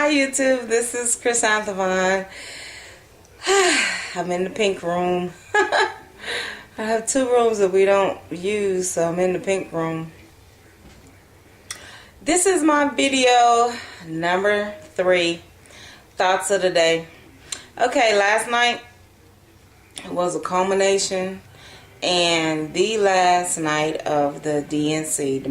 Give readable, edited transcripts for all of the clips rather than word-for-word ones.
Hi YouTube, this is Chrysanthemum. I'm in the pink room. I have two rooms that we don't use, so I'm in the pink room. This is my video number 3, thoughts of the day. Okay, last night was a culmination and the last night of the DNC,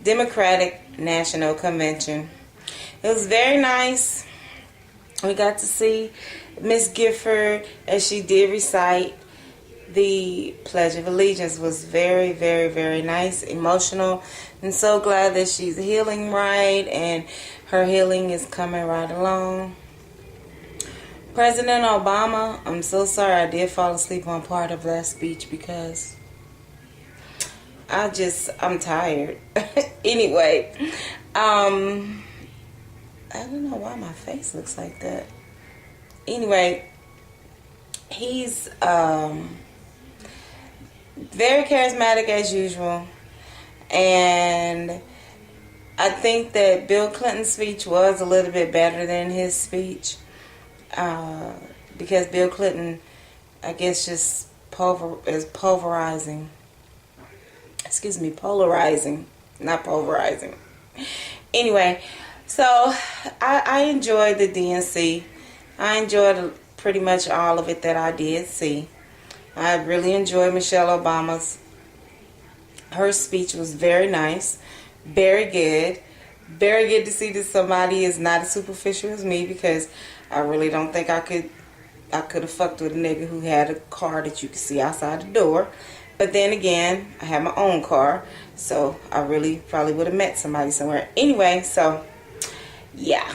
Democratic National Convention. It was very nice. We got to see Miss Gifford as she did recite the Pledge of Allegiance. It was very, very, very nice, emotional, and so glad that she's healing right and her healing is coming right along. President Obama, I'm so sorry I did fall asleep on part of that speech because I'm tired. Anyway, I don't know why my face looks like that. Anyway, he's very charismatic as usual, and I think that Bill Clinton's speech was a little bit better than his speech because Bill Clinton, I guess, just is polarizing. Excuse me, polarizing, not pulverizing. Anyway, so I enjoyed the DNC. I enjoyed pretty much all of it that I did see. I really enjoyed Michelle Obama's. Her speech was very nice, very good. Very good to see that somebody is not as superficial as me, because I really don't think I could have fucked with a nigga who had a car that you could see outside the door. But then again, I have my own car, so I really probably would have met somebody somewhere. Anyway, so yeah.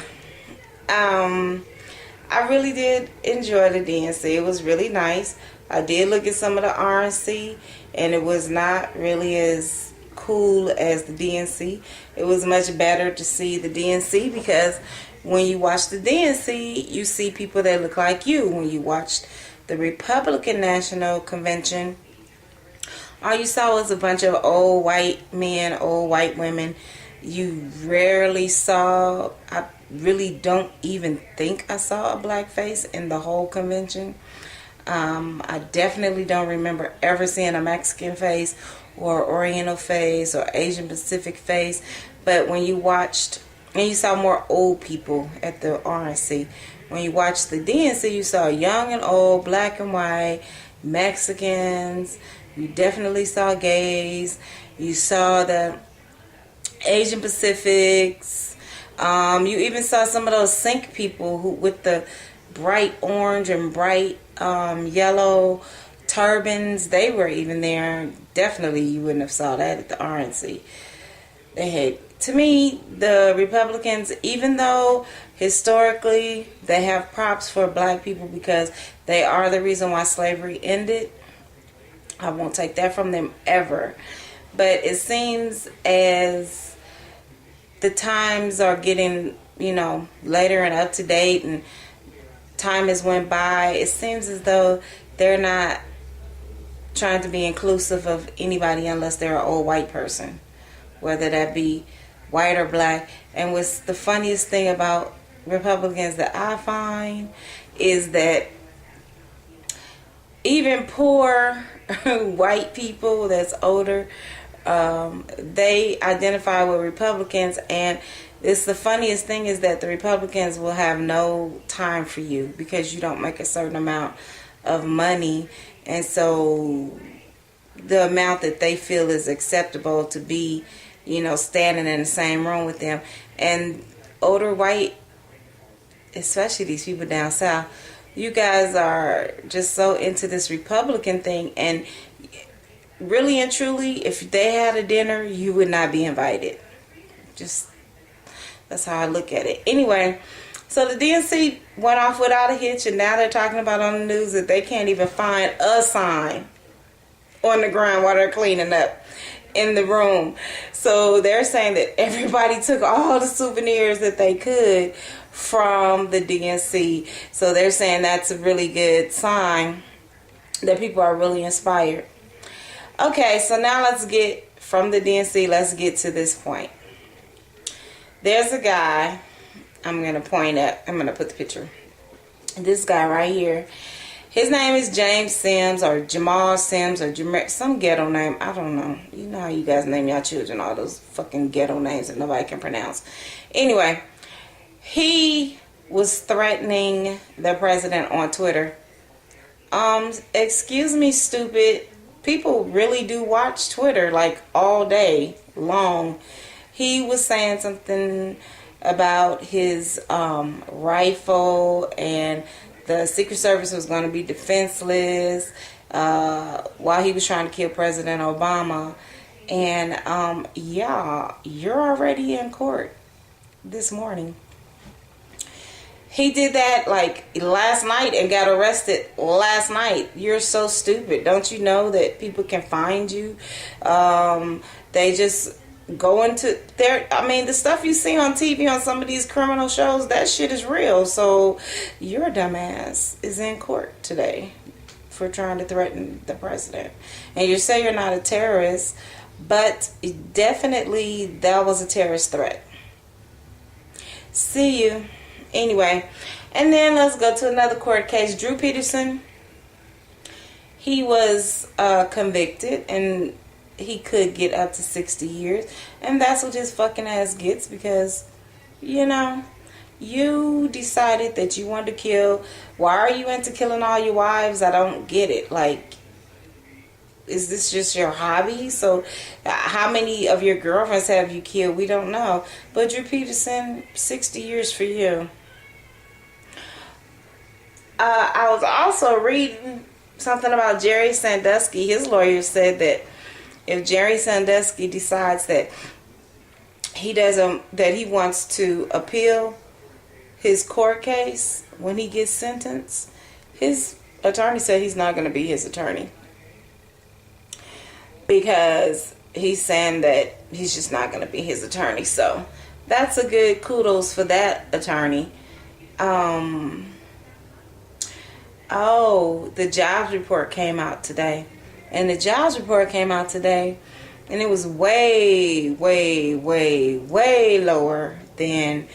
I really did enjoy the DNC. It was really nice. I did look at some of the RNC, and it was not really as cool as the DNC. It was much better to see the DNC because when you watch the DNC, you see people that look like you. When you watched the Republican National Convention, all you saw was a bunch of old white men, old white women. You rarely saw, I really don't even think I saw a black face in the whole convention. I definitely don't remember ever seeing a Mexican face or Oriental face or Asian Pacific face. But when you watched, and you saw more old people at the RNC. When you watched the DNC, you saw young and old, black and white, Mexicans. You definitely saw gays. You saw the Asian Pacifics. You even saw some of those Sikh people who with the bright orange and bright yellow turbans. They were even there. Definitely you wouldn't have saw that at the RNC. They had, to me, the Republicans, even though historically they have props for black people because they are the reason why slavery ended, I won't take that from them ever. But it seems as the times are getting, later and up to date and time has went by, it seems as though they're not trying to be inclusive of anybody unless they're an old white person, whether that be white or black. And what's the funniest thing about Republicans that I find is that even poor white people that's older, they identify with Republicans, and it's the funniest thing is that the Republicans will have no time for you because you don't make a certain amount of money, and so the amount that they feel is acceptable to be, standing in the same room with them. And older white, especially these people down south, you guys are just so into this Republican thing, and really and truly, if they had a dinner, you would not be invited. Just, that's how I look at it. Anyway, so the DNC went off without a hitch, and now they're talking about on the news that they can't even find a sign on the ground while they're cleaning up in the room. So they're saying that everybody took all the souvenirs that they could from the DNC. So they're saying that's a really good sign that people are really inspired. Okay, so now let's get from the DNC, let's get to this point. There's a guy I'm going to point at, I'm going to put the picture. This guy right here. His name is James Sims or Jamar Sims or some ghetto name. I don't know. You know how you guys name your children all those fucking ghetto names that nobody can pronounce. Anyway, he was threatening the president on Twitter. Excuse me, stupid. People really do watch Twitter like all day long. He was saying something about his rifle, and the Secret Service was going to be defenseless while he was trying to kill President Obama. And yeah, you're already in court this morning. He did that like last night and got arrested last night. You're so stupid. Don't you know that people can find you? They just go into there. I mean, the stuff you see on TV on some of these criminal shows, that shit is real. So your dumbass is in court today for trying to threaten the president. And you say you're not a terrorist, but definitely that was a terrorist threat. See you. Anyway, and then let's go to another court case. Drew Peterson, he was convicted, and he could get up to 60 years. And that's what his fucking ass gets because, you know, you decided that you wanted to kill. Why are you into killing all your wives? I don't get it. Like, is this just your hobby? So how many of your girlfriends have you killed? We don't know. But Drew Peterson, 60 years for you. I was also reading something about Jerry Sandusky. His lawyer said that if Jerry Sandusky decides that he wants to appeal his court case when he gets sentenced, his attorney said he's not going to be his attorney because he's saying that he's just not going to be his attorney. So that's a good kudos for that attorney. Oh, the jobs report came out today. And the jobs report came out today, and it was way, way, way, way lower than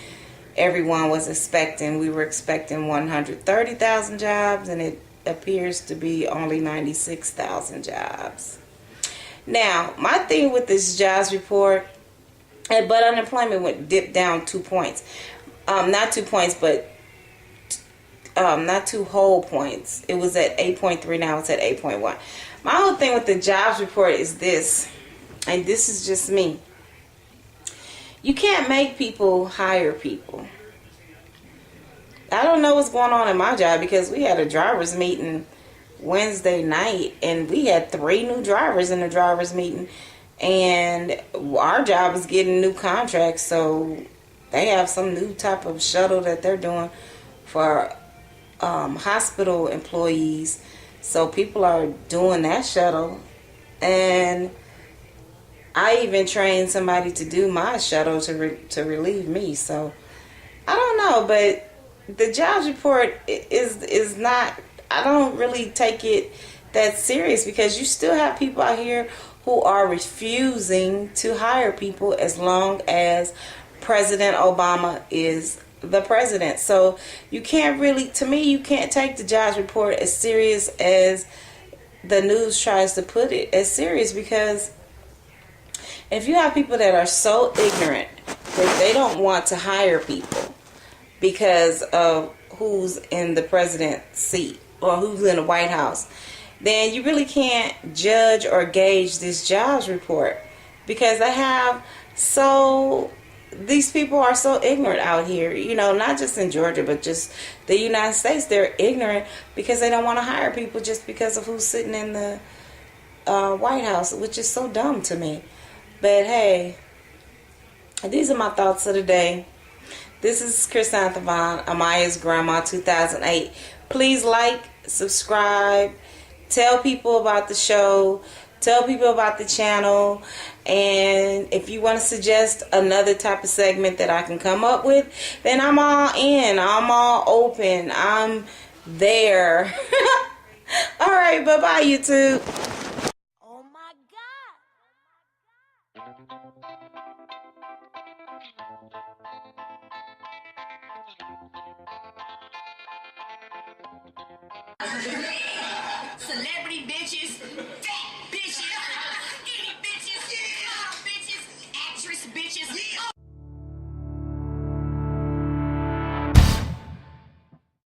everyone was expecting. We were expecting 130,000 jobs, and it appears to be only 96,000 jobs. Now, my thing with this jobs report, but unemployment dipped down 2 points. Not 2 points, but not 2 whole points. It was at 8.3, now it's at 8.1. My whole thing with the jobs report is this, and this is just me. You can't make people hire people. I don't know what's going on in my job because we had a driver's meeting Wednesday night, and we had 3 new drivers in the driver's meeting, and our job is getting new contracts, so they have some new type of shuttle that they're doing for hospital employees. So people are doing that shuttle, and I even trained somebody to do my shuttle to relieve me. So I don't know, but the jobs report is not. I don't really take it that serious because you still have people out here who are refusing to hire people as long as President Obama is the president. So you can't really, to me, you can't take the jobs report as serious as the news tries to put it as serious, because if you have people that are so ignorant that they don't want to hire people because of who's in the president's seat or who's in the White House, then you really can't judge or gauge this jobs report, because these people are so ignorant out here, you know, not just in Georgia, but just the United States. They're ignorant because they don't want to hire people just because of who's sitting in the White House, which is so dumb to me. But hey, these are my thoughts of the day. This is Chrysanthemum, Amaya's grandma, 2008. Please like, subscribe, tell people about the show, tell people about the channel, and if you want to suggest another type of segment that I can come up with, then I'm all in, I'm all open, I'm there. All right, bye-bye, YouTube. Oh my God! Celebrity bitches.